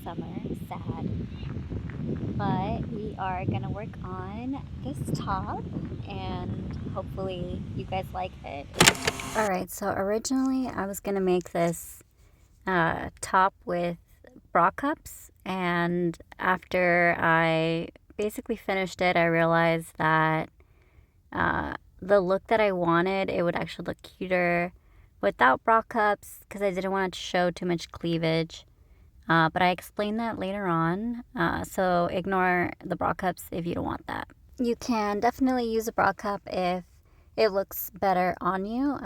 summer. Sad. But we are gonna work on this top and hopefully you guys like it. Alright, so originally I was gonna make this top with bra cups, and after I basically finished it, I realized that the look that I wanted, it would actually look cuter without bra cups because I didn't want it to show too much cleavage. But I explained that later on, so ignore the bra cups if you don't want that. You can definitely use a bra cup if it looks better on you,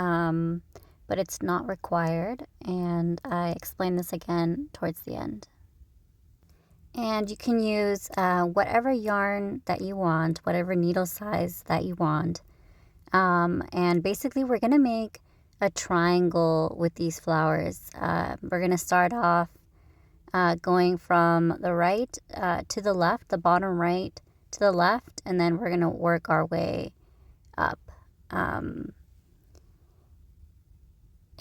but it's not required, and I explain this again towards the end. And you can use whatever yarn that you want, whatever needle size that you want. And basically we're going to make a triangle with these flowers. We're going to start off going from the right to the left, the bottom right to the left, and then we're going to work our way up.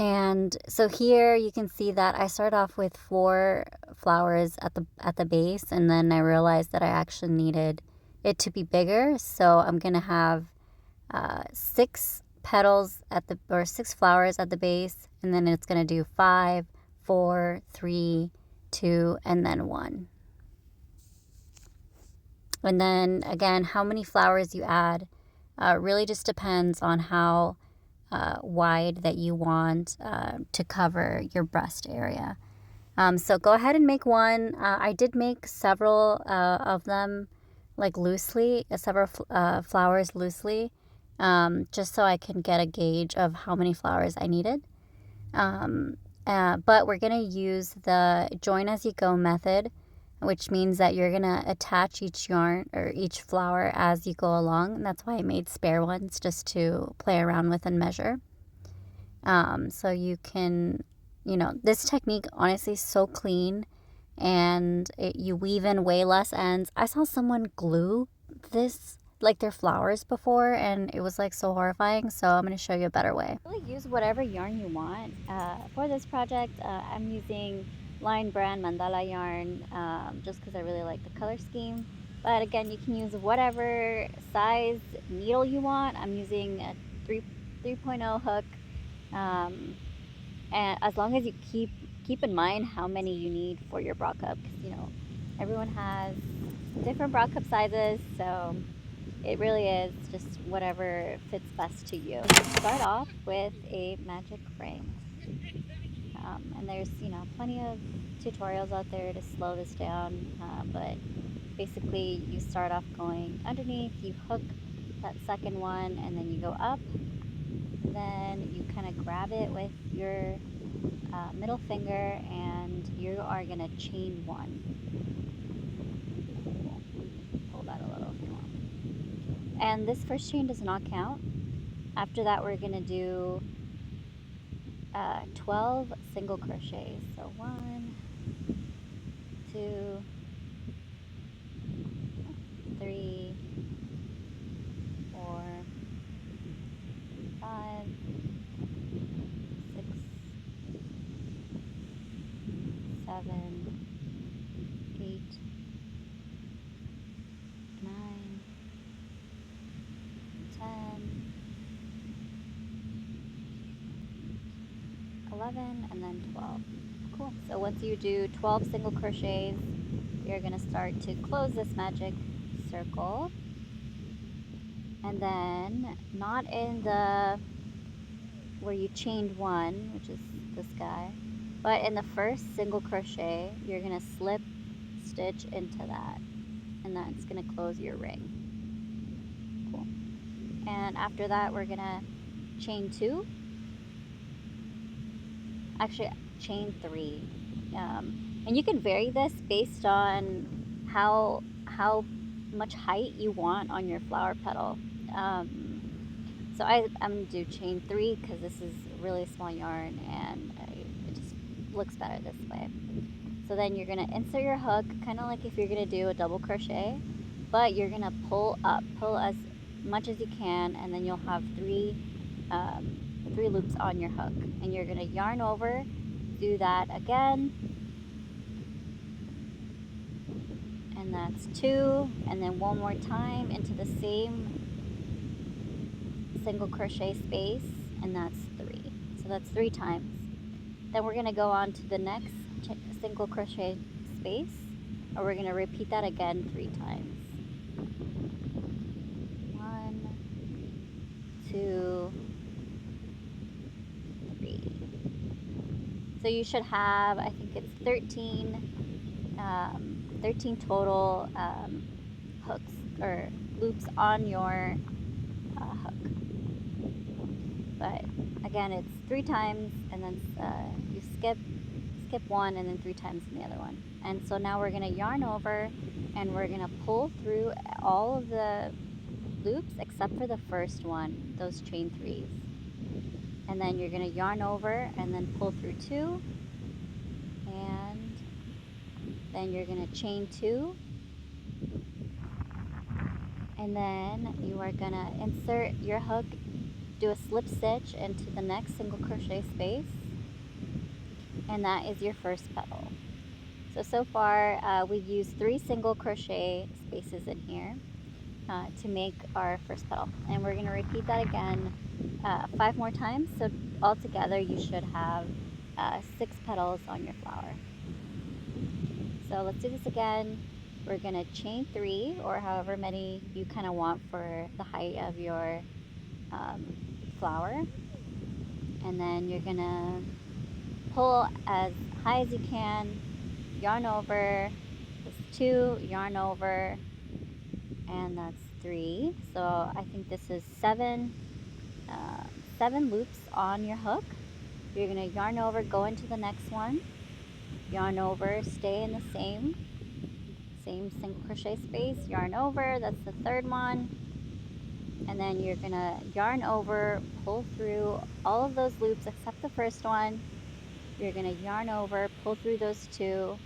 And so here you can see that I start off with 4 flowers at the base, and then I realized that I actually needed it to be bigger, so I'm going to have 6 petals or 6 flowers at the base, and then it's going to do 5, 4, 3, 2, and then 1. And then again, how many flowers you add really just depends on how wide that you want to cover your breast area. So go ahead and make one. I did make several of them like loosely, several flowers loosely, just so I can get a gauge of how many flowers I needed. But we're going to use the join as you go method, which means that you're going to attach each yarn or each flower as you go along. And that's why I made spare ones, just to play around with and measure. So you can, this technique honestly is so clean, and you weave in way less ends. I saw someone glue this like their flowers before, and it was like so horrifying, so I'm going to show you a better way. Really use whatever yarn you want. For this project, I'm using Line Brand Mandala yarn, just because I really like the color scheme. But again, you can use whatever size needle you want. I'm using a 3.0 hook, and as long as you keep in mind how many you need for your bra cup, because everyone has different bra cup sizes, so it really is just whatever fits best to you. Start off with a magic ring, and there's plenty of tutorials out there to slow this down, but basically you start off going underneath, you hook that second one, and then you go up, then you kind of grab it with your middle finger, and you are going to chain 1. Pull that a little if you want. And this first chain does not count. After that, we're going to do 12 single crochets. So 1, 2, 3, 4, 5, 6, 7, 8, 9, 10, 11, and then 12. Cool. So once you do 12 single crochets, you're going to start to close this magic circle, and then not in the where you chained 1, which is this guy, but in the first single crochet you're going to slip stitch into that, and that's going to close your ring. Cool. And after that we're going to chain 2, actually chain 3, and you can vary this based on how much height you want on your flower petal. So I'm going to do chain 3 because this is really small yarn, and it just looks better this way. So then you're going to insert your hook, kind of like if you're going to do a double crochet, but you're going to pull as much as you can, and then you'll have 3 loops on your hook, and you're going to yarn over, do that again, that's 2, and then one more time into the same single crochet space, and that's 3. So that's 3 times. Then we're going to go on to the next single crochet space, or we're going to repeat that again 3 times. 1, 2, 3. So you should have, I think it's 13 total hooks or loops on your hook. But again, it's 3 times, and then you skip 1 and then 3 times in the other one. And so now we're going to yarn over, and we're going to pull through all of the loops except for the first one, those chain 3s. And then you're going to yarn over and then pull through 2, and then you're going to chain 2, and then you are going to insert your hook, do a slip stitch into the next single crochet space, and that is your first petal. So far we've used 3 single crochet spaces in here to make our first petal, and we're going to repeat that again 5 more times. So altogether you should have 6 petals on your flower. So let's do this again. We're going to chain 3, or however many you kind of want for the height of your flower, and then you're going to pull as high as you can, yarn over, that's 2, yarn over, and that's 3. So I think this is 7 loops on your hook. You're going to yarn over, go into the next one, yarn over, stay in the same single crochet space, yarn over, that's the 3rd one, and then you're going to yarn over, pull through all of those loops except the first one. You're going to yarn over, pull through those 2,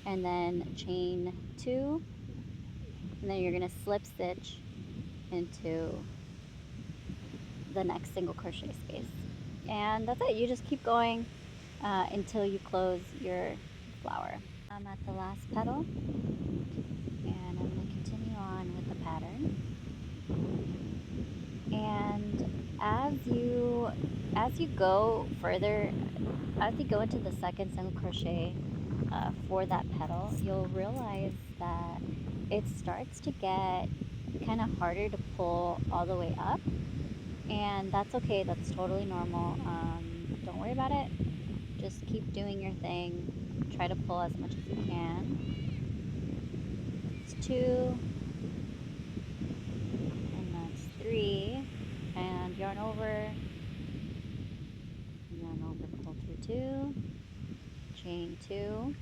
and then chain 2, and then you're going to slip stitch into the next single crochet space. And that's it. You just keep going until you close your flower. I'm at the last petal, and I'm going to continue on with the pattern. And as you go further, as you go into the second single crochet for that petal, you'll realize that it starts to get kind of harder to pull all the way up, and that's okay. That's totally normal. Don't worry about it. Just keep doing your thing. Try to pull as much as you can. It's 2, and that's 3, and yarn over, pull through 2, chain 2,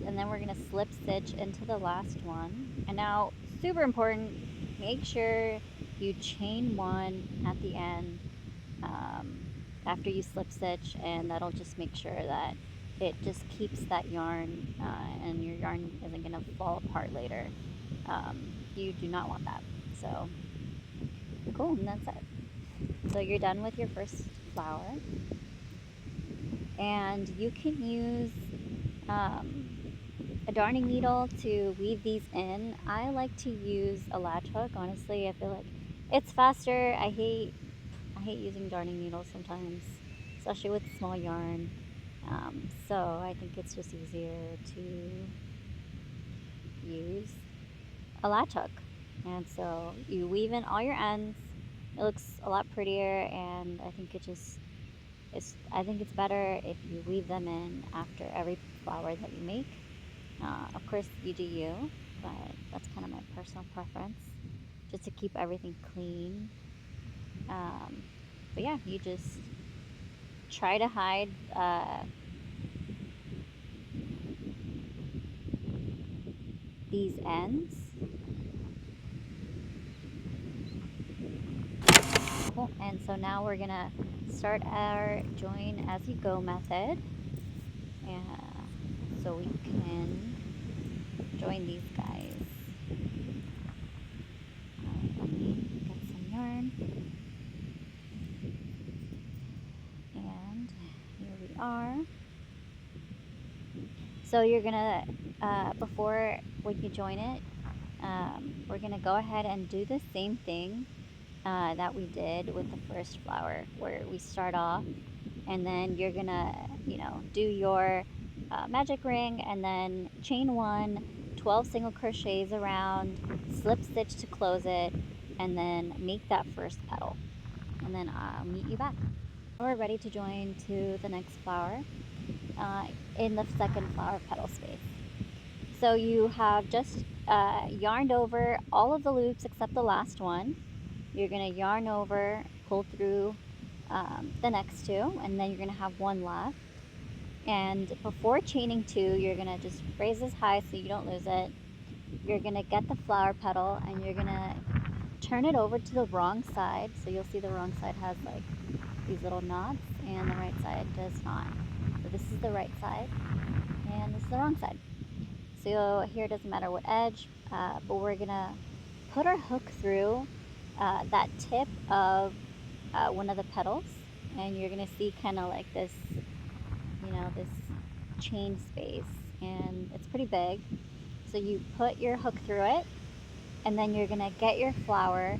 and then we're going to slip stitch into the last one. And now, super important, make sure you chain 1 at the end after you slip stitch, and that'll just make sure that it just keeps that yarn and your yarn isn't going to fall apart later. You do not want that. So cool, and that's it. So you're done with your first flower, and you can use a darning needle to weave these in. I like to use a latch hook. Honestly, I feel like it's faster. I hate using darning needles sometimes, especially with small yarn. So I think it's just easier to use a latch hook. And so you weave in all your ends. It looks a lot prettier, and I think it's better if you weave them in after every flower that you make. Of course, you do you, but that's kind of my personal preference, just to keep everything clean. But yeah, you just try to hide these ends. Cool. And so now we're gonna start our join as you go method, and so we can join these guys. Let me get some yarn, and here we are. So you're gonna before when you join it, we're gonna go ahead and do the same thing that we did with the first flower, where we start off and then you're gonna, do your magic ring and then chain 1, 12 single crochets around, slip stitch to close it, and then make that first petal. And then I'll meet you back. We're ready to join to the next flower in the second flower petal space. So you have just yarned over all of the loops except the last one. You're going to yarn over, pull through the next 2, and then you're going to have 1 left. And before chaining 2, you're going to just raise this high so you don't lose it. You're going to get the flower petal and you're going to turn it over to the wrong side. So you'll see the wrong side has like these little knots and the right side does not. So this is the right side and this is the wrong side. So here it doesn't matter what edge, but we're going to put our hook through that tip of one of the petals, and you're going to see kind of like this, this chain space, and it's pretty big. So you put your hook through it, and then you're going to get your flower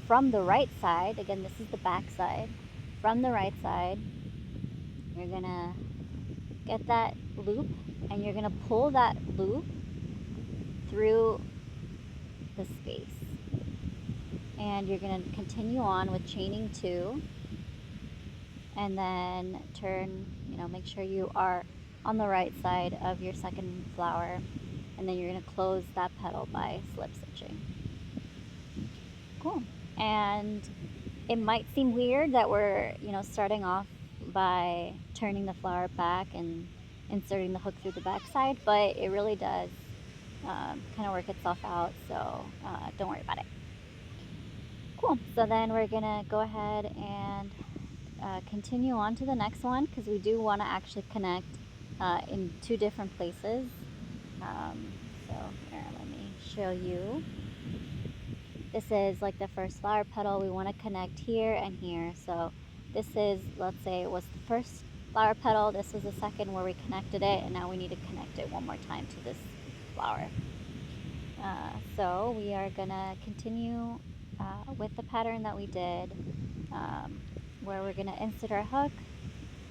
from the right side. Again, this is the back side. From the right side, you're going to get that loop, and you're going to pull that loop through the space. And you're going to continue on with chaining 2, and then turn, make sure you are on the right side of your second flower, and then you're going to close that petal by slip stitching. Cool. And it might seem weird that we're, starting off by turning the flower back and inserting the hook through the back side, but it really does kind of work itself out, so don't worry about it. Cool. So then we're gonna go ahead and continue on to the next one, because we do want to actually connect in 2 different places. So here, let me show you. This is like the first flower petal. We want to connect here and here. So this is, let's say it was the first flower petal, this was the second where we connected it, and now we need to connect it one more time to this flower. So we are gonna continue with the pattern that we did, where we're gonna insert our hook,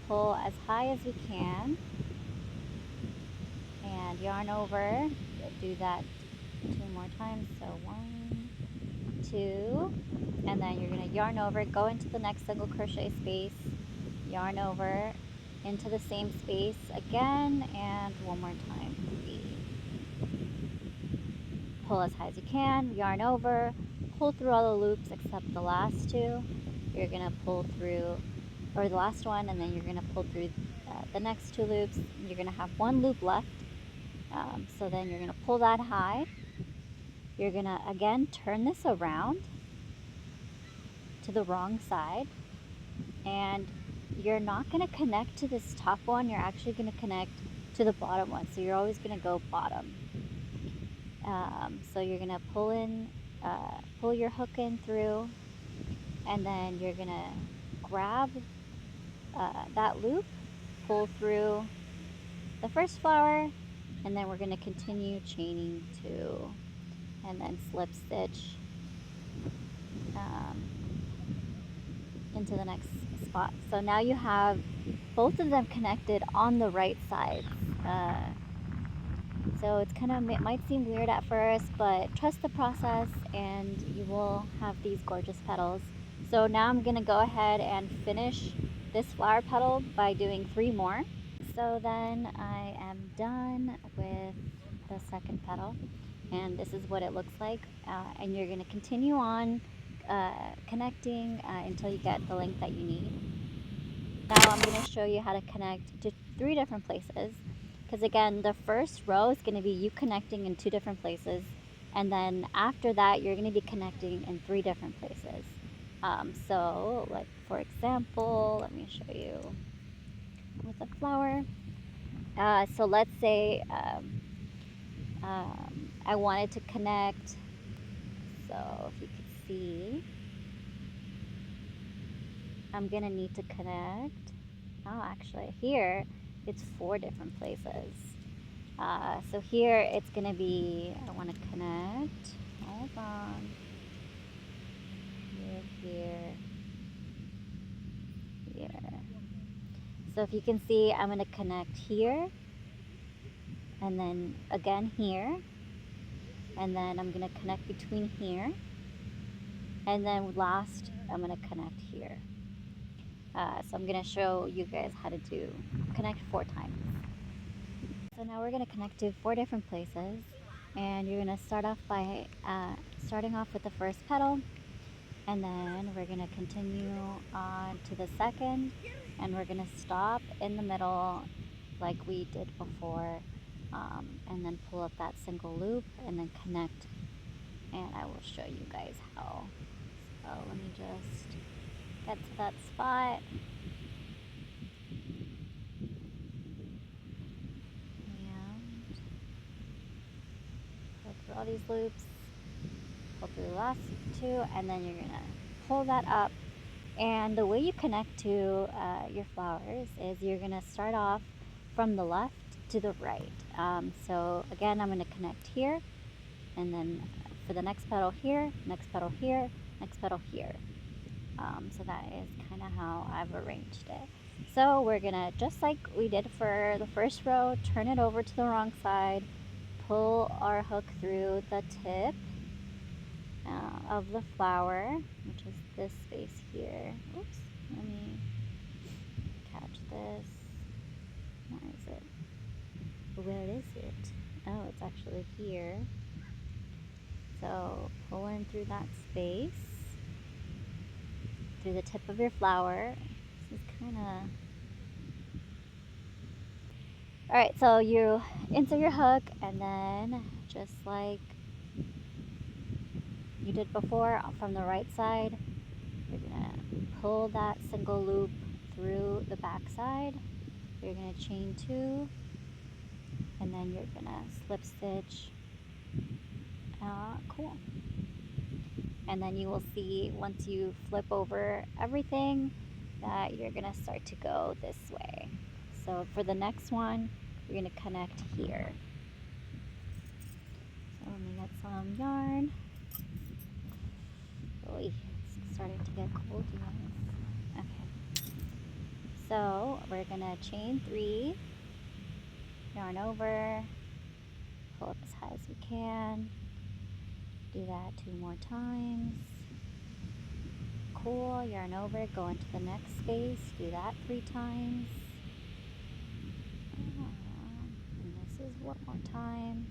pull as high as we can, and yarn over. Do that 2 more times. So 1, 2, and then you're gonna yarn over, go into the next single crochet space, yarn over into the same space again, and 1 more time. 3. Pull as high as you can, yarn over, pull through all the loops except the last 2. You're gonna pull through, or the last one, and then you're gonna pull through the next 2 loops. You're gonna have 1 loop left. So then you're gonna pull that high. You're gonna again turn this around to the wrong side, and you're not gonna connect to this top one. You're actually gonna connect to the bottom one. So you're always gonna go bottom. So you're gonna pull your hook in through, and then you're gonna grab that loop, pull through the first flower, and then we're gonna continue chaining 2, and then slip stitch into the next spot. So now you have both of them connected on the right sides. So it's kind of, it might seem weird at first, but trust the process and you will have these gorgeous petals. So now I'm gonna go ahead and finish this flower petal by doing 3 more. So then I am done with the second petal, and this is what it looks like. And you're gonna continue on connecting until you get the length that you need. Now I'm gonna show you how to connect to 3 different places. Because again, the first row is going to be you connecting in 2 different places, and then after that you're going to be connecting in 3 different places. So like for example, let me show you with a flower. So let's say I wanted to connect, so if you could see, I'm going to need to connect, actually here it's 4 different places. So here it's gonna be, I want to connect, hold on, here, here. So if you can see, I'm gonna connect here, and then again here, and then I'm gonna connect between here, and then last I'm gonna connect here. So I'm gonna show you guys how to connect 4 times. So now we're gonna connect to 4 different places, and you're gonna start off by starting off with the first petal, and then we're gonna continue on to the second, and we're gonna stop in the middle like we did before, and then pull up that single loop and then connect, and I will show you guys how. So let me just get to that spot. And go through all these loops, pull through the last 2, and then you're gonna pull that up. And the way you connect to your flowers is you're gonna start off from the left to the right. So again, I'm gonna connect here, and then for the next petal here, next petal here, next petal here. So that is kind of how I've arranged it. So we're gonna, just like we did for the first row, turn it over to the wrong side, pull our hook through the tip of the flower, which is this space here. Oops, let me catch this. Where is it? Where is it? Oh, it's actually here. So pull in through that space, through the tip of your flower. This is kind of... Alright, so you insert your hook, and then just like you did before from the right side, you're gonna pull that single loop through the back side. You're gonna chain 2, and then you're gonna slip stitch. Cool. And then you will see, once you flip over everything, that you're gonna start to go this way. So for the next one, you're gonna connect here. So let me get some yarn. Oh, it's starting to get cold, you guys. Okay. So we're gonna chain 3, yarn over, pull up as high as we can. Do that 2 more times. Cool, yarn over, go into the next space, do that 3 times. And this is 1 more time.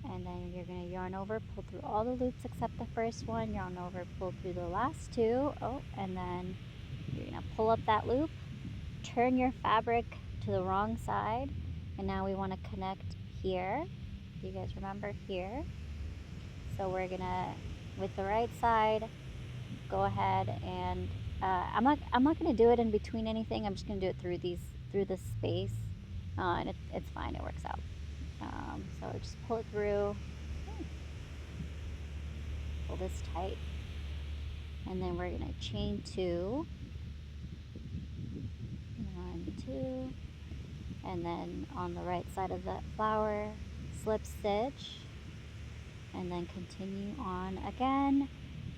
And then you're going to yarn over, pull through all the loops except the first one, yarn over, pull through the last 2. Oh, and then you're going to pull up that loop, turn your fabric to the wrong side, and now we want to connect here. You guys remember here? So we're going to, with the right side, go ahead and I'm not going to do it in between anything. I'm just going to do it through this space, and it's fine. It works out. So just pull it through, pull this tight, and then we're going to chain 2, 1, 2, and then on the right side of that flower, slip stitch, and then continue on again.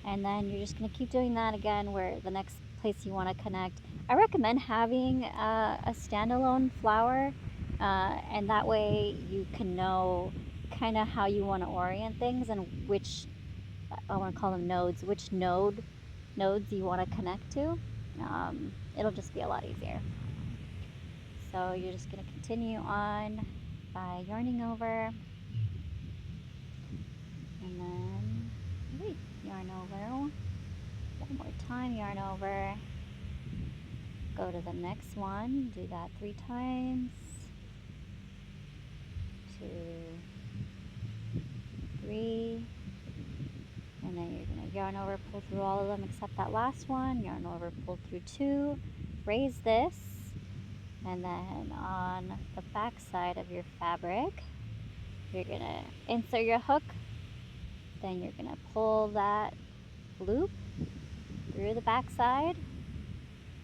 And then you're just going to keep doing that again where the next place you want to connect. I recommend having a standalone flower, and that way you can know kind of how you want to orient things and which, I want to call them nodes, which nodes you want to connect to. It'll just be a lot easier. So you're just going to continue on by yarning over, and then yarn over 1 more time, yarn over, go to the next one, do that 3 times, 2, 3, and then you're going to yarn over, pull through all of them except that last one, yarn over, pull through 2, raise this, and then on the back side of your fabric, you're going to insert your hook, then you're going to pull that loop through the back side,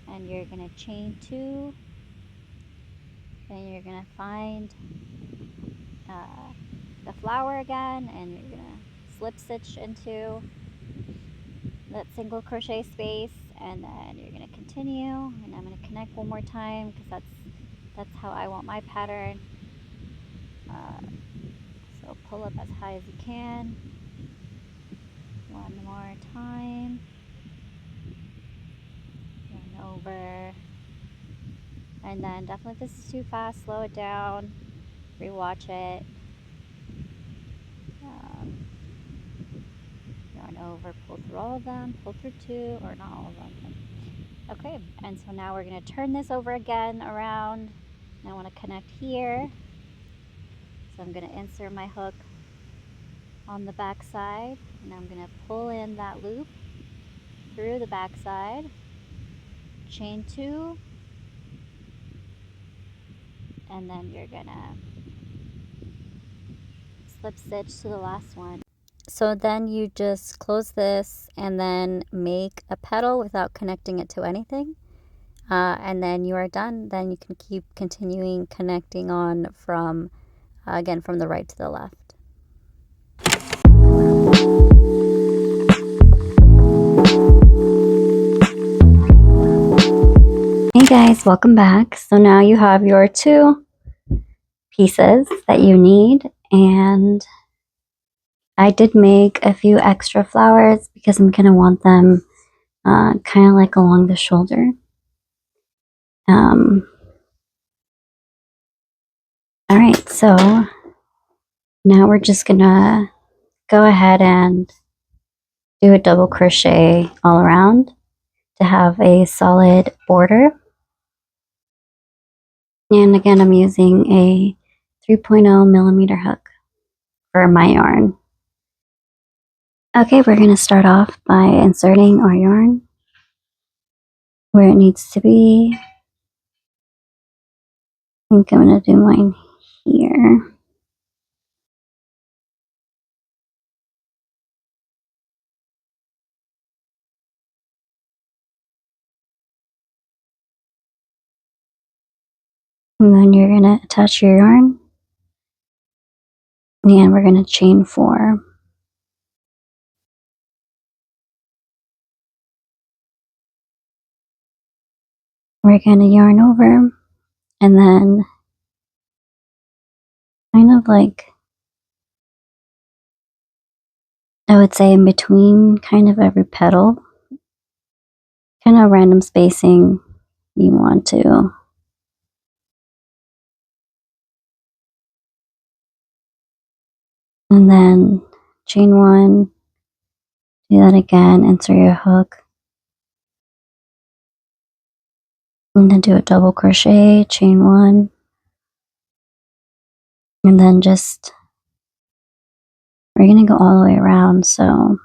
and you're going to chain 2, Then you're gonna find the flower again, and you're gonna slip stitch into that single crochet space, and then you're gonna continue, and I'm gonna connect one more time because that's how I want my pattern. So pull up as high as you can. One more time. Run over. And then definitely if this is too fast, slow it down. Rewatch it. Yarn over, pull through all of them, pull through two, or not all of them. Okay, and so now we're going to turn this over again around. And I want to connect here. So I'm going to insert my hook on the back side, and I'm going to pull in that loop through the back side, chain two, and then you're going to slip stitch to the last one. So then you just close this and then make a petal without connecting it to anything. And then you are done. Then you can keep continuing connecting on from, again, from the right to the left. Hey guys, welcome back. So now you have your two pieces that you need, and I did make a few extra flowers because I'm going to want them kind of like along the shoulder. All right, so now we're just gonna go ahead and do a double crochet all around to have a solid border. And again, I'm using a 3.0 millimeter hook for my yarn. Okay, we're gonna start off by inserting our yarn where it needs to be. I think I'm gonna do mine here. And then you're gonna attach your yarn, and we're gonna chain 4. We're gonna yarn over, and then kind of like, I would say in between kind of every petal, kind of random spacing you want to. And then chain 1, do that again, insert your hook, and then do a double crochet, chain 1, and then we're going to go all the way around, so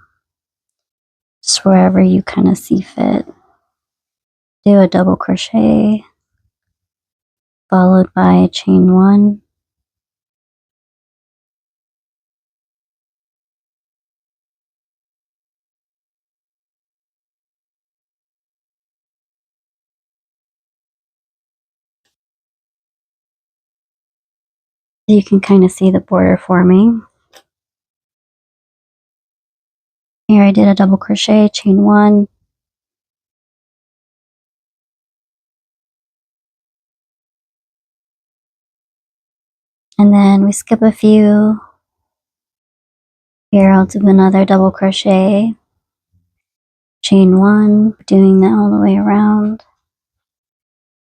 just wherever you kind of see fit. Do a double crochet, followed by a chain 1. You can kind of see the border forming. Here I did a double crochet, chain 1, and then we skip a few. Here I'll do another double crochet, chain 1, doing that all the way around,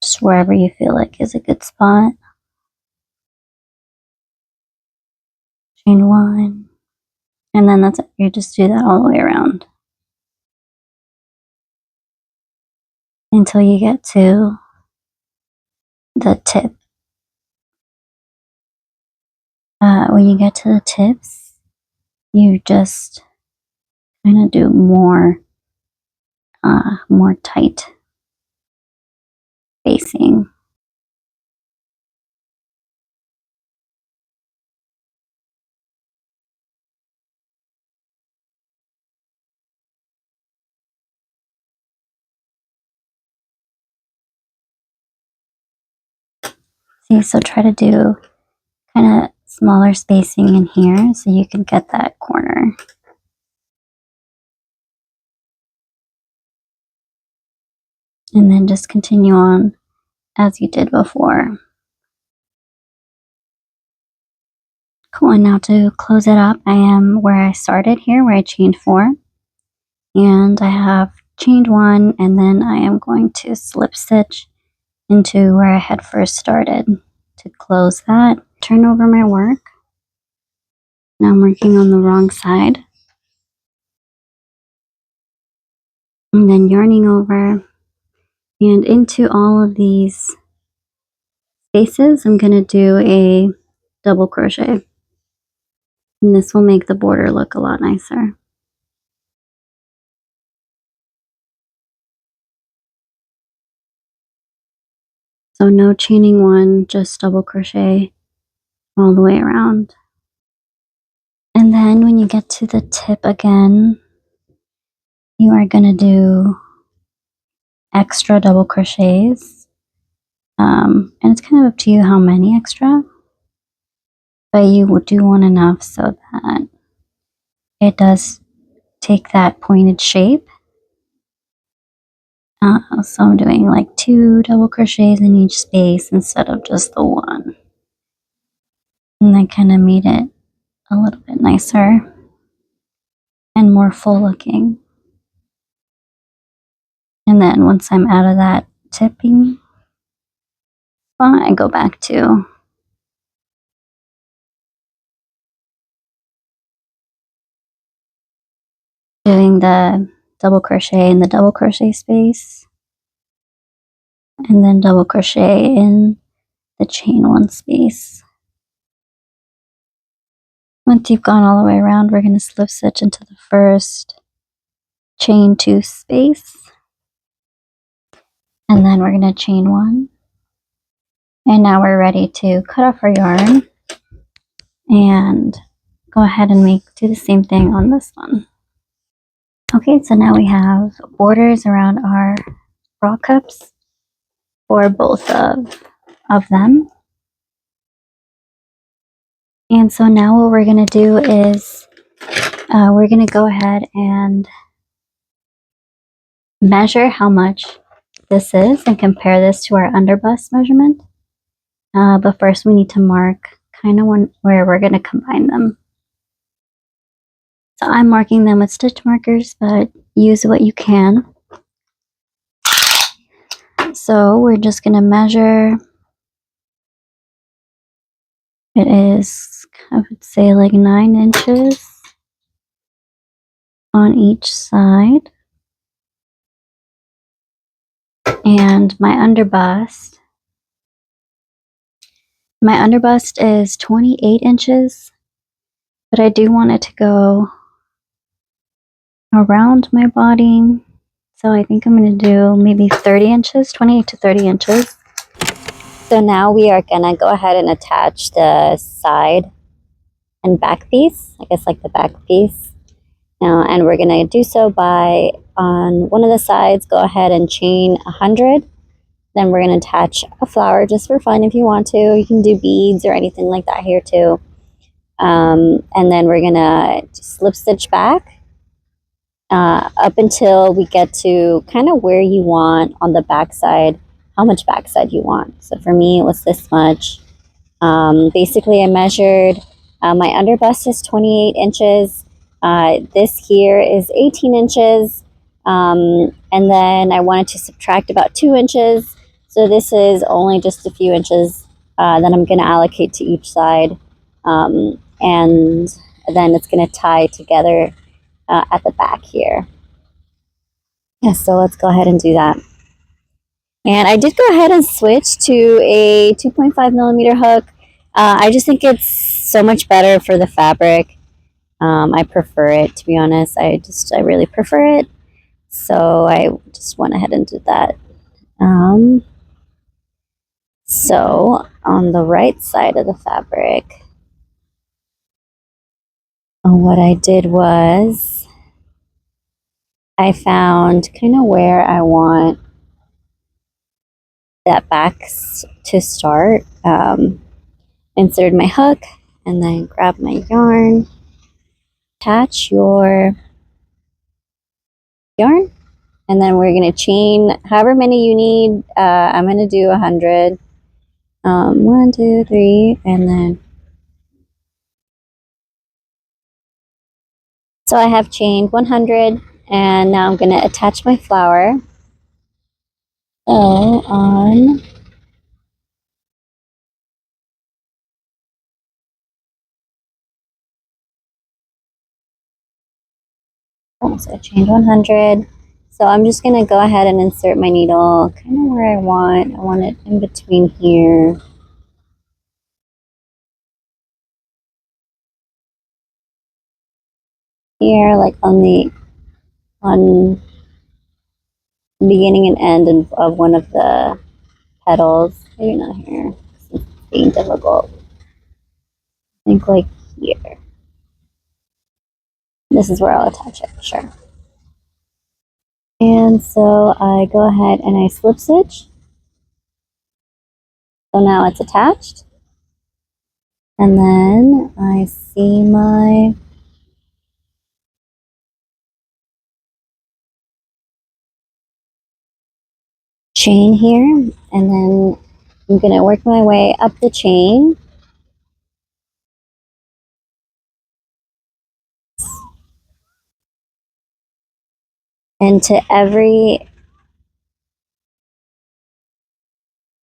just wherever you feel like is a good spot. Chain 1, and then that's it. You just do that all the way around until you get to the tip. When you get to the tips, you just kind of do more tight spacing. See, so try to do kind of smaller spacing in here so you can get that corner. And then just continue on as you did before. Cool, and now to close it up, I am where I started here, where I chained 4. And I have chained 1, and then I am going to slip stitch into where I had first started to close that. Turn over my work. Now I'm working on the wrong side. And then yarning over, and into all of these spaces, I'm going to do a double crochet. And this will make the border look a lot nicer. So no chaining 1, just double crochet all the way around. And then when you get to the tip again, you are going to do extra double crochets. And it's kind of up to you how many extra, but you will do one enough so that it does take that pointed shape. So I'm doing like 2 double crochets in each space instead of just the 1. And that kind of made it a little bit nicer and more full looking. And then once I'm out of that tipping spot, I go back to doing the double crochet in the double crochet space, and then double crochet in the chain 1 space. Once you've gone all the way around, we're going to slip stitch into the first chain 2 space, and then we're going to chain 1. And now we're ready to cut off our yarn and go ahead and do the same thing on this one. Okay, so now we have borders around our bra cups for both of them. And so now what we're going to do is we're going to go ahead and measure how much this is and compare this to our underbust measurement. But first we need to mark kind of where we're going to combine them. So I'm marking them with stitch markers, but use what you can. So we're just going to measure. It is, I would say, like 9 inches on each side. And my underbust is 28 inches, but I do want it to go around my body. So I think I'm going to do maybe 30 inches, 28 to 30 inches. So now we are going to go ahead and attach the side and back piece, I guess like the back piece. And we're going to do so by, on one of the sides, go ahead and chain 100. Then we're going to attach a flower just for fun if you want to. You can do beads or anything like that here too. And then we're going to slip stitch back up until we get to kind of where you want on the back side, how much back side you want. So for me, it was this much. Basically, I measured, my underbust is 28 inches. This here is 18 inches. And then I wanted to subtract about 2 inches. So this is only just a few inches that I'm going to allocate to each side. And then it's going to tie together at the back here. Yeah, so let's go ahead and do that. And I did go ahead and switch to a 2.5 millimeter hook. I just think it's so much better for the fabric. I prefer it, to be honest. I really prefer it. So I just went ahead and did that. So on the right side of the fabric, what I did was I found kind of where I want that back to start. Insert my hook and then grab my yarn, attach your yarn, and then we're going to chain however many you need. I'm going to do 100. 1, 2, 3, and then so I have chained 100, and now I'm going to attach my flower. So on so I chained 100. So I'm just going to go ahead and insert my needle kind of where I want. I want it in between here. Here, like on the beginning and end of one of the petals. Maybe not here. It's being difficult. I think like here. This is where I'll attach it, sure. And so I go ahead and I slip stitch. So now it's attached. And then I see my chain here, and then I'm going to work my way up the chain. And to every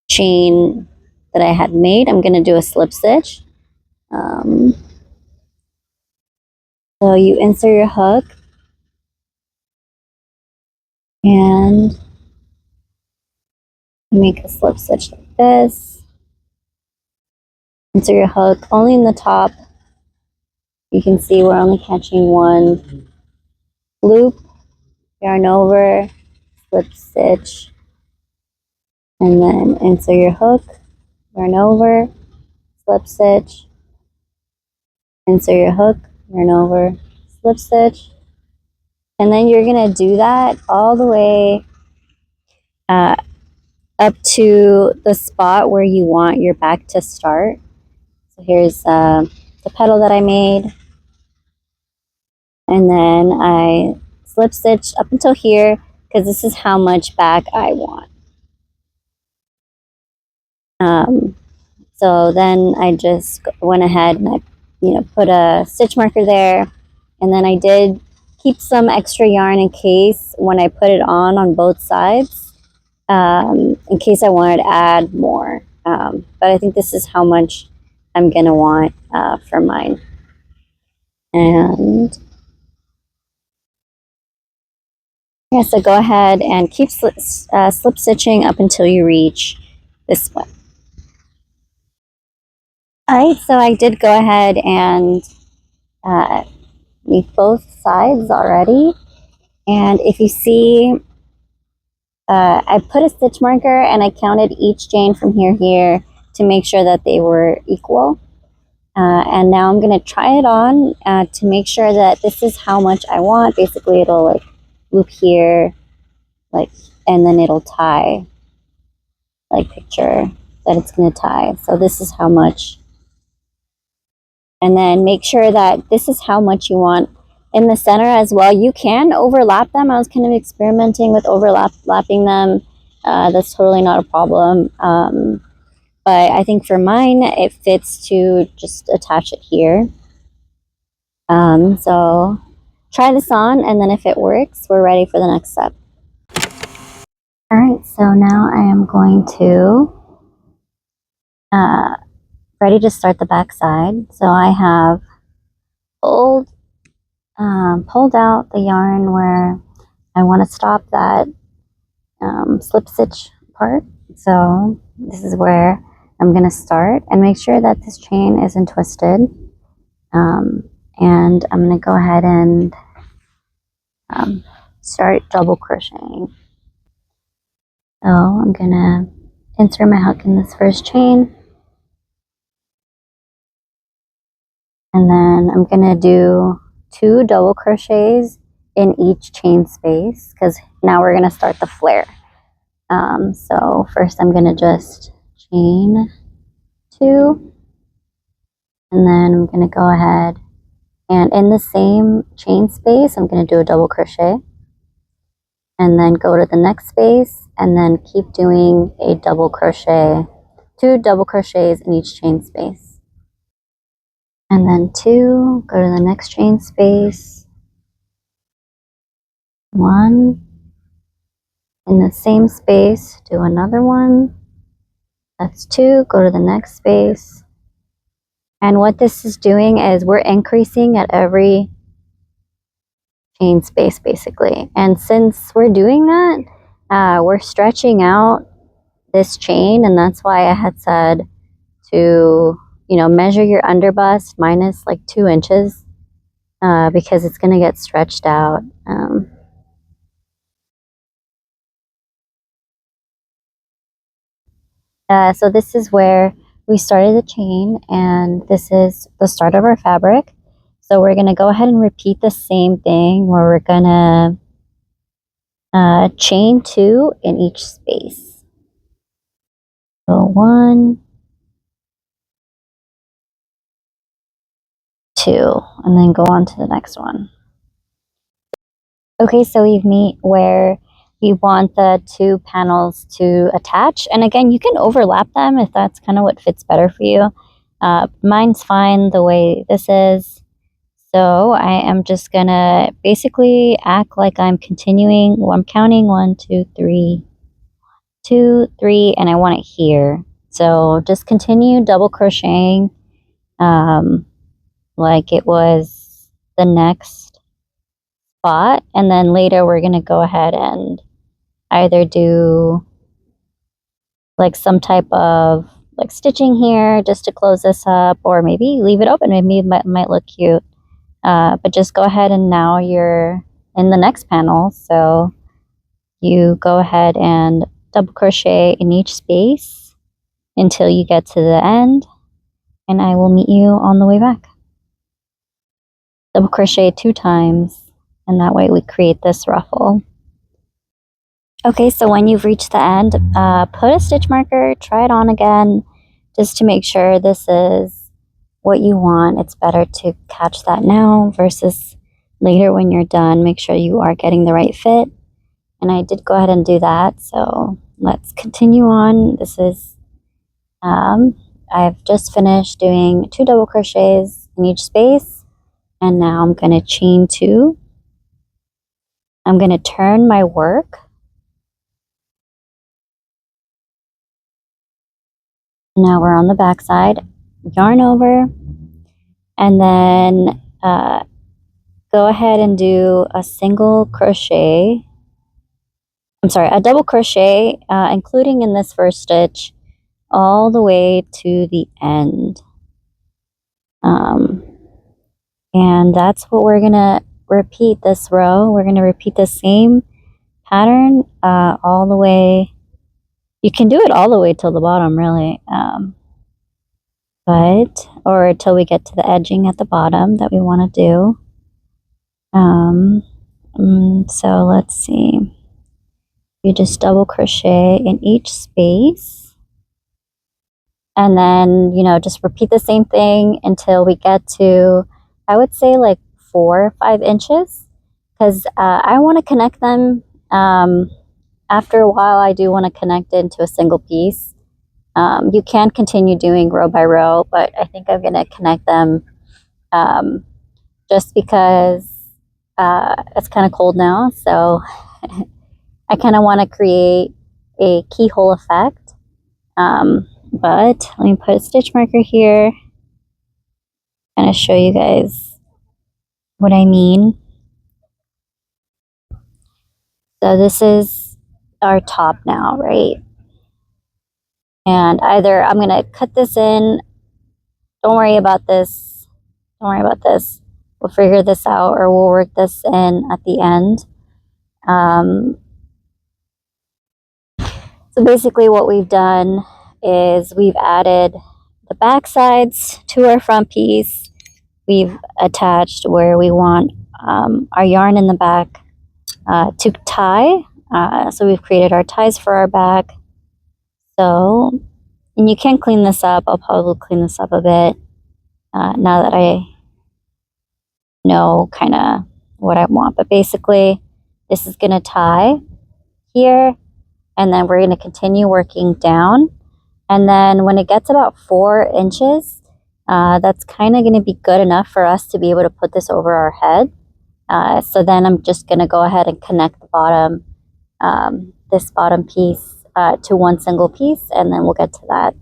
chain that I had made, I'm going to do a slip stitch. So you insert your hook and make a slip stitch like this. Insert your hook only in the top. You can see we're only catching one loop, yarn over, slip stitch, and then insert your hook, yarn over, slip stitch, insert your hook, yarn over, slip stitch, and then you're going to do that all the way up to the spot where you want your back to start. So here's the petal that I made, and then I slip stitch up until here because this is how much back I want. So then I just went ahead and I, put a stitch marker there, and then I did keep some extra yarn in case when I put it on both sides, in case I wanted to add more. But I think this is how much I'm gonna want for mine. And yeah, so go ahead and keep slip stitching up until you reach this one. Alright, so I did go ahead and make both sides already. And if you see, I put a stitch marker and I counted each chain from here to make sure that they were equal. And now I'm going to try it on to make sure that this is how much I want. Basically, it'll like loop here, and then it'll tie, picture that it's going to tie. So this is how much. And then make sure that this is how much you want in the center as well. You can overlap them. I was kind of experimenting with overlapping them. That's totally not a problem. But I think for mine, it fits to just attach it here. So try this on, and then if it works, we're ready for the next step. All right, so now I am going to ready to start the back side. So I have pulled out the yarn where I want to stop that slip stitch part. So this is where I'm going to start, and make sure that this chain isn't twisted. And I'm going to go ahead and start double crocheting. So I'm going to insert my hook in this first chain, and then I'm going to do 2 double crochets in each chain space, because now we're going to start the flare. So first I'm going to just chain 2, and then I'm going to go ahead and in the same chain space I'm going to do a double crochet, and then go to the next space and then keep doing a double crochet, 2 double crochets in each chain space, and then 2, go to the next chain space, 1, in the same space do another one, that's 2, go to the next space. And what this is doing is we're increasing at every chain space basically. And since we're doing that, we're stretching out this chain, and that's why I had said to, measure your underbust minus like 2 inches, because it's going to get stretched out. So this is where we started the chain, and this is the start of our fabric. So we're going to go ahead and repeat the same thing where we're going to chain 2 in each space. So 1, 2, and then go on to the next one. Okay, so we've met where we want the 2 panels to attach. And again, you can overlap them if that's kind of what fits better for you. Mine's fine the way this is. So I am just gonna basically act like I'm continuing. Well, I'm counting 1, 2, 3, 2, 3, and I want it here. So just continue double crocheting like it was the next spot, and then later we're gonna go ahead and either do like some type of like stitching here just to close this up, or maybe leave it open. Maybe it might look cute, but just go ahead, and now you're in the next panel. So you go ahead and double crochet in each space until you get to the end, and I will meet you on the way back. Double crochet 2 times, and that way we create this ruffle. Okay, so when you've reached the end, put a stitch marker, try it on again, just to make sure this is what you want. It's better to catch that now versus later when you're done. Make sure you are getting the right fit. And I did go ahead and do that, so let's continue on. This is, I've just finished doing 2 double crochets in each space, and now I'm going to chain 2. I'm going to turn my work. Now we're on the back side, yarn over, and then go ahead and do a single crochet. I'm sorry, a double crochet, including in this first stitch, all the way to the end. And that's what we're gonna repeat this row. We're gonna repeat the same pattern all the way. You can do it all the way till the bottom, really, or until we get to the edging at the bottom that we want to do. So let's see. You just double crochet in each space, and then just repeat the same thing until we get to, I would say, like 4 or 5 inches, because I want to connect them. After a while, I do want to connect it into a single piece. You can continue doing row by row, but I think I'm going to connect them just because it's kind of cold now, so I kind of want to create a keyhole effect. But let me put a stitch marker here, kind of show you guys what I mean. So this is our top now, right? And either I'm going to cut this in. Don't worry about this. Don't worry about this. We'll figure this out, or we'll work this in at the end. So basically what we've done is we've added the back sides to our front piece. We've attached where we want our yarn in the back to tie. So we've created our ties for our bag. So, and you can clean this up. I'll probably clean this up a bit now that I know kind of what I want. But basically, this is going to tie here, and then we're going to continue working down. And then when it gets about 4 inches, that's kind of going to be good enough for us to be able to put this over our head. So then I'm just going to go ahead and connect the bottom, this bottom piece to one single piece, and then we'll get to that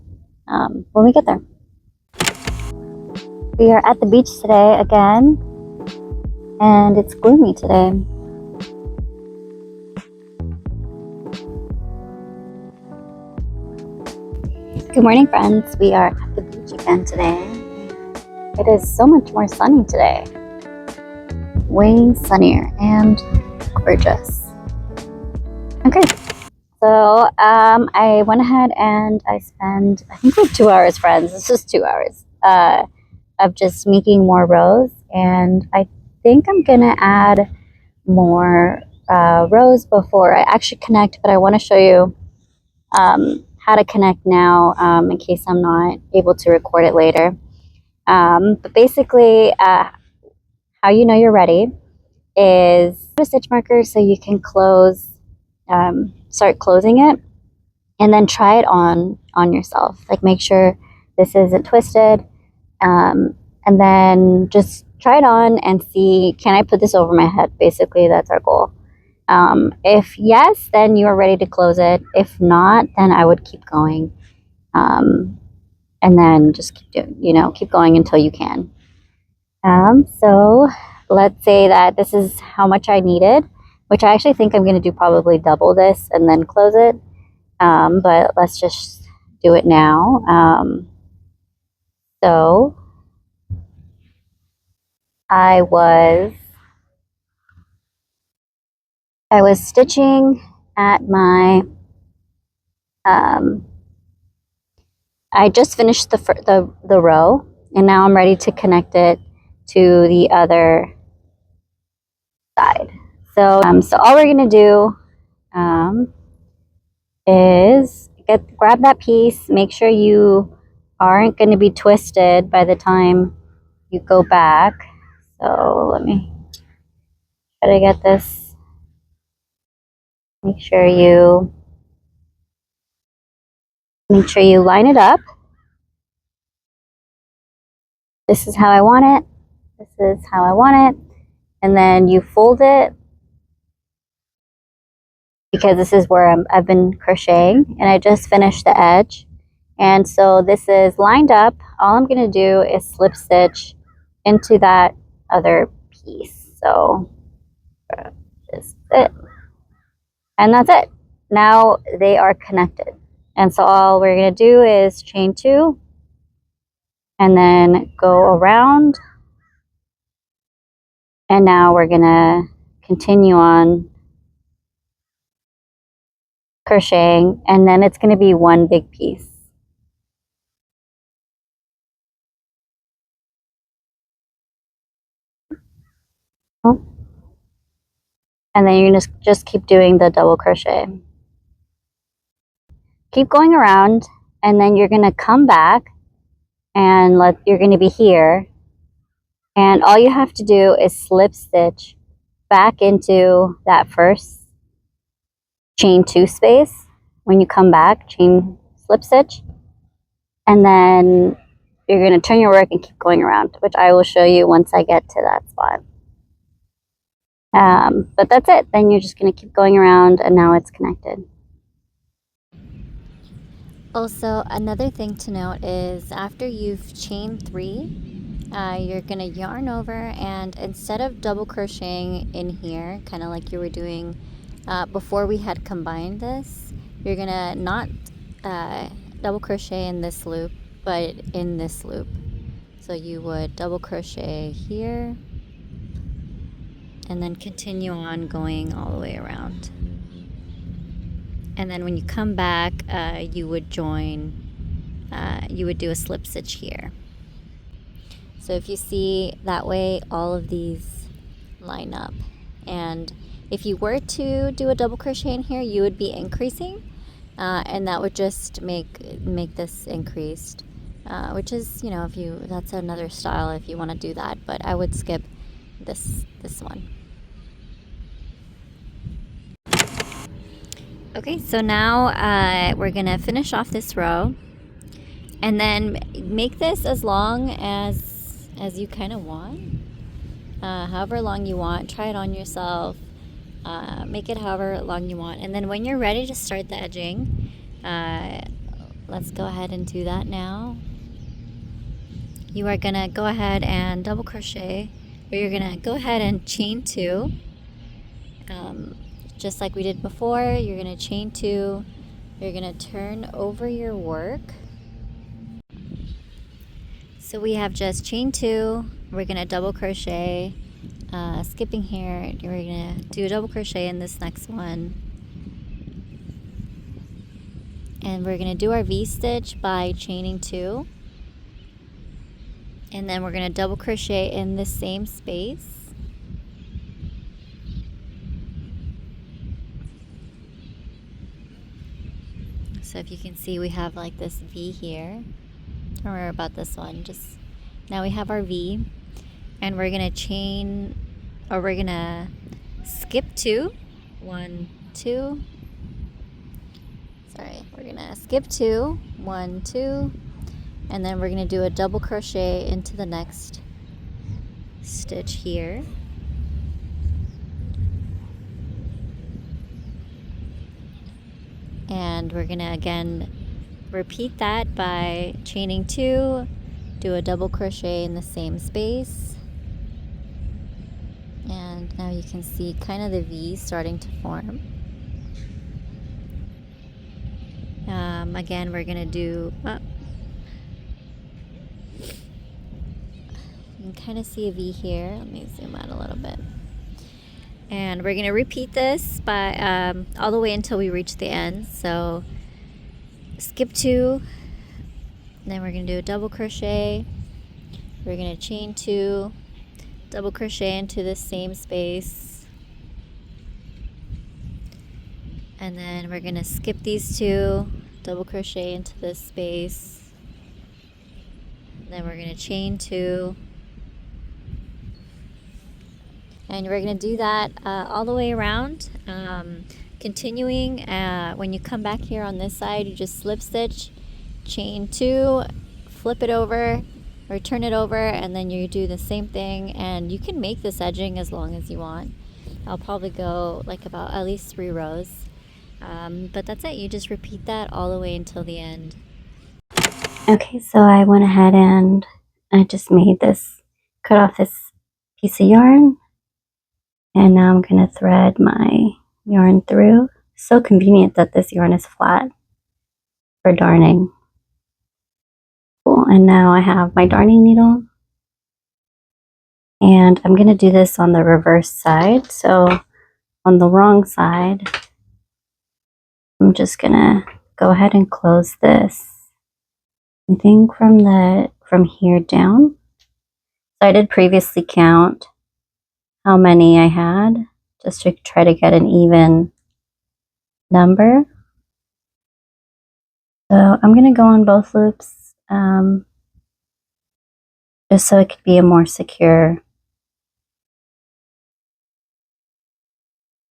when we get there. We are at the beach today again, and it's gloomy today. Good morning, friends. We are at the beach again today. It is so much more sunny today. Way sunnier and gorgeous. Okay, so I went ahead and I spent, I think, like 2 hours, friends. It's just 2 hours of just making more rows, and I think I'm gonna add more rows before I actually connect. But I want to show you how to connect now in case I'm not able to record it later. But basically, how you know you're ready is put a stitch marker so you can close, start closing it, and then try it on yourself. Like, make sure this isn't twisted, and then just try it on and see, can I put this over my head? Basically, that's our goal. If yes, then you are ready to close it. If not, then I would keep going, and then just keep doing, keep going until you can. So let's say that this is how much I needed, which I actually think I'm going to do probably double this and then close it. But let's just do it now. So I was stitching at my, I just finished the row, and now I'm ready to connect it to the other side. So all we're gonna do is grab that piece. Make sure you aren't going to be twisted by the time you go back. So let me try to get this. Make sure you line it up. This is how I want it. This is how I want it. And then you fold it, because this is where I've been crocheting, and I just finished the edge. And so this is lined up. All I'm going to do is slip stitch into that other piece. So this is it. And that's it. Now they are connected. And so all we're going to do is chain 2 and then go around. And now we're going to continue on crocheting, and then it's going to be one big piece. And then you're just keep doing the double crochet. Keep going around, and then you're going to come back, and you're going to be here. And all you have to do is slip stitch back into that first chain 2 space. When you come back, chain slip stitch, and then you're going to turn your work and keep going around, which I will show you once I get to that spot. But that's it. Then you're just going to keep going around, and now it's connected. Also, another thing to note is after you've chained 3, you're going to yarn over, and instead of double crocheting in here, kind of like you were doing before we had combined this, you're going to not double crochet in this loop, but in this loop. So you would double crochet here, and then continue on going all the way around. And then when you come back, you would join, you would do a slip stitch here. So if you see that way, all of these line up. And If you were to do a double crochet in here, you would be increasing, and that would just make this increased, which is, you know, if you, that's another style if you want to do that, but I would skip this one. Okay, so now we're gonna finish off this row, and then make this as long as you kind of want, however long you want. Try it on yourself. Make it however long you want, and then when you're ready to start the edging, let's go ahead and do that now. You are gonna go ahead and double crochet, or you're gonna go ahead and chain 2, just like we did before. You're gonna chain 2, you're gonna turn over your work. So we have just chain 2, we're gonna double crochet, skipping here, we're gonna do a double crochet in this next one, and we're gonna do our V-stitch by chaining 2, and then we're gonna double crochet in the same space. So if you can see, we have like this V here, or about this one, just now we have our V, and we're gonna chain, or we're gonna skip 2, 1, 2, sorry, we're gonna skip 2, 1, 2, and then we're gonna do a double crochet into the next stitch here. And we're gonna again repeat that by chaining 2, do a double crochet in the same space, and now you can see kind of the V starting to form. Again, we're gonna do, you can kind of see a V here. Let me zoom out a little bit. And we're gonna repeat this by all the way until we reach the end. So skip 2, then we're gonna do a double crochet, we're gonna chain 2, double crochet into the same space, and then we're gonna skip these 2, double crochet into this space, and then we're gonna chain 2, and we're gonna do that all the way around, continuing. When you come back here on this side, you just slip stitch, chain 2, flip it over, or turn it over, and then you do the same thing. And you can make this edging as long as you want. I'll probably go like about at least 3 rows, but that's it. You just repeat that all the way until the end. Okay, so I went ahead and I just made this, cut off this piece of yarn, and now I'm going to thread my yarn through. So convenient that this yarn is flat for darning. Cool. And now I have my darning needle, and I'm going to do this on the reverse side. So on the wrong side, I'm just going to go ahead and close this. I think from here down. So I did previously count how many I had, just to try to get an even number. So I'm going to go on both loops, just so it could be a more secure.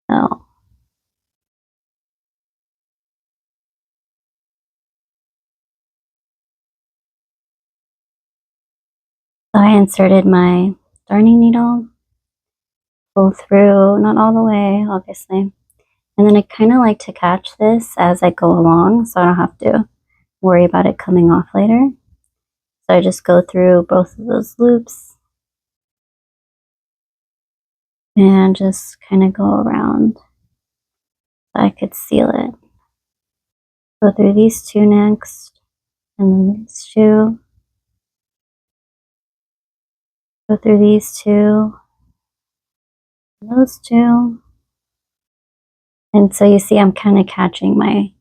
So I inserted my darning needle, pull through, not all the way, obviously. And then I kind of like to catch this as I go along, so I don't have to worry about it coming off later. So I just go through both of those loops and just kind of go around so I could seal it. Go through these 2 next, and then these 2. Go through these 2, those 2. And so you see I'm kind of catching my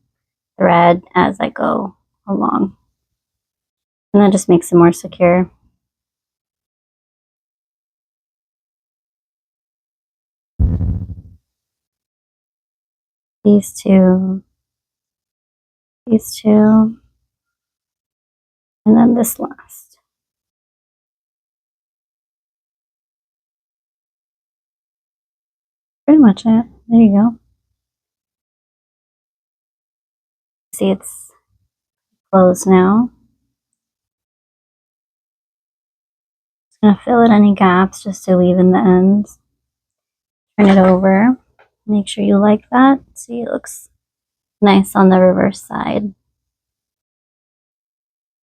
thread as I go along. And that just makes it more secure. these two, and then this last. Pretty much it. There you go. See, it's closed now. Just gonna fill in any gaps just to leave in the ends. Turn it over. Make sure you like that. See, it looks nice on the reverse side.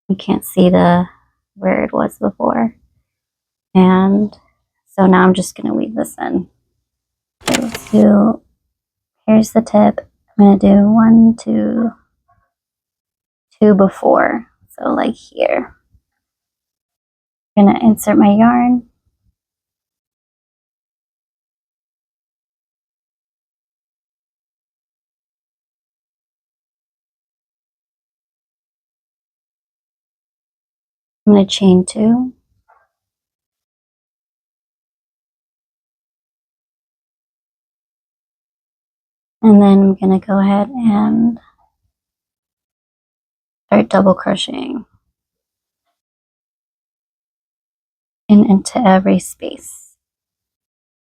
You can't see the where it was before. And so now I'm just gonna weave this in. Okay, let's do, here's the tip. I'm gonna do 1, 2, 2 before. So like here. I'm gonna insert my yarn. I'm gonna chain 2. And then I'm gonna go ahead and start double crocheting into every space.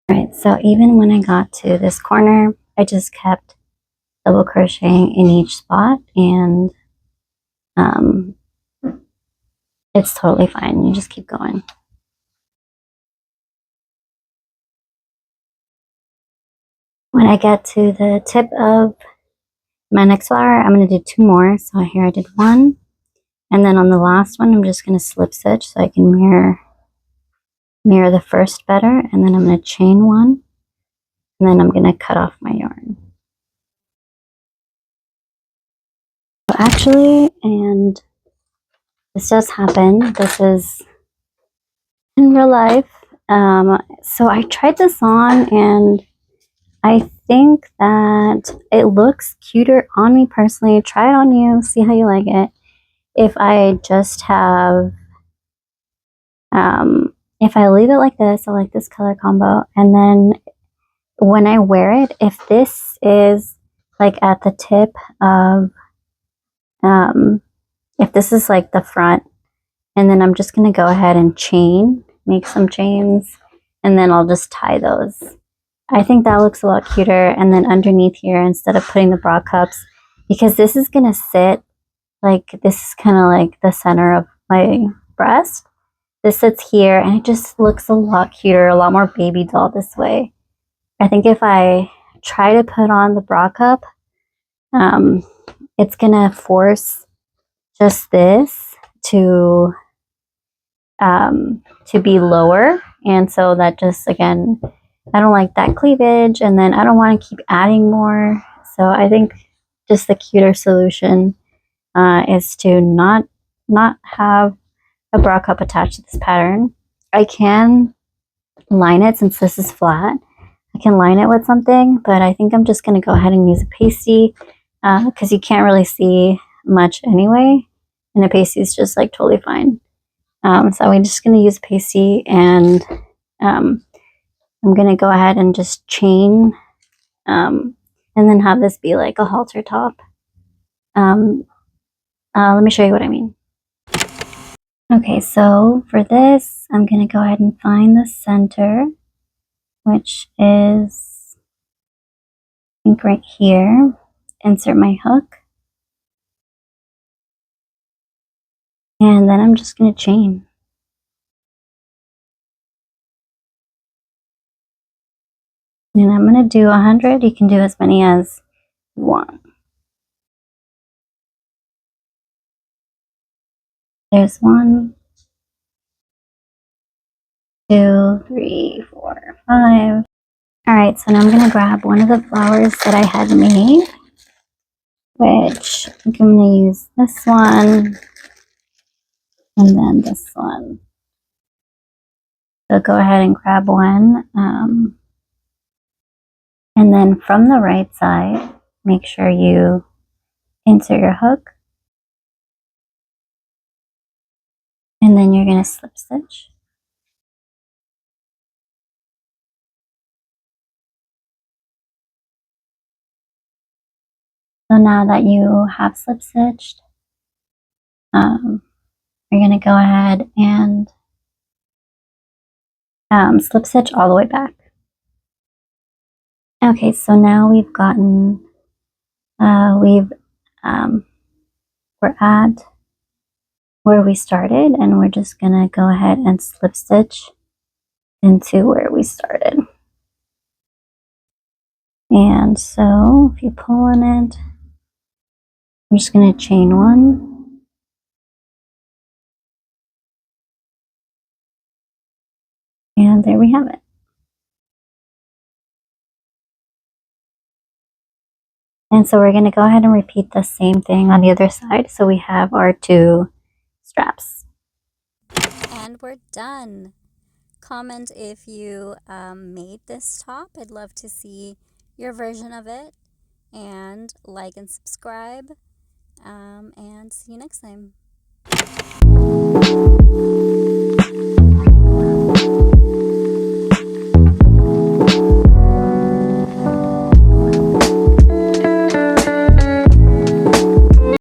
All right, so even when I got to this corner, I just kept double crocheting in each spot, and it's totally fine. You just keep going. When I get to the tip of my next flower, I'm going to do 2 more. So here I did 1, and then on the last one, I'm just going to slip stitch so I can mirror the first better, and then I'm going to chain 1, and then I'm going to cut off my yarn. So actually, and this does happen, this is in real life. So I tried this on, and I think that it looks cuter on me personally. Try it on you, see how you like it. If I just have, if I leave it like this, I like this color combo, and then when I wear it, if this is like at the tip of, if this is like the front, and then I'm just going to go ahead and make some chains, and then I'll just tie those. I think that looks a lot cuter. And then underneath here, instead of putting the bra cups, because this is going to sit like, this is kind of like the center of my breast. This sits here, and it just looks a lot cuter, a lot more baby doll this way. I think if I try to put on the bra cup, it's going to force just this to be lower. And so that just, again, I don't like that cleavage, and then I don't want to keep adding more. So I think just the cuter solution is to not have a bra cup attached to this pattern. I can line it, since this is flat. I can line it with something, but I think I'm just going to go ahead and use a pasty, because you can't really see much anyway, and a pasty is just like totally fine. So I'm just going to use pasty, and I'm going to go ahead and just chain, and then have this be like a halter top. Let me show you what I mean. Okay, so for this, I'm going to go ahead and find the center, which is, I think, right here. Insert my hook, and then I'm just going to chain. And I'm going to do 100. You can do as many as you want. There's 1, 2, 3, 4, 5. All right, so now I'm going to grab one of the flowers that I had made, which I'm going to use this one, and then this one. So go ahead and grab one. And then from the right side, make sure you insert your hook. And then you're going to slip stitch. So now that you have slip stitched, you're going to go ahead and slip stitch all the way back. Okay, so now we've gotten, we're at where we started, and we're just going to go ahead and slip stitch into where we started. And so if you pull on it, I'm just going to chain one, and there we have it. And so we're going to go ahead and repeat the same thing on the other side. So we have our 2 straps. And we're done. Comment if you made this top. I'd love to see your version of it. And like and subscribe. And see you next time.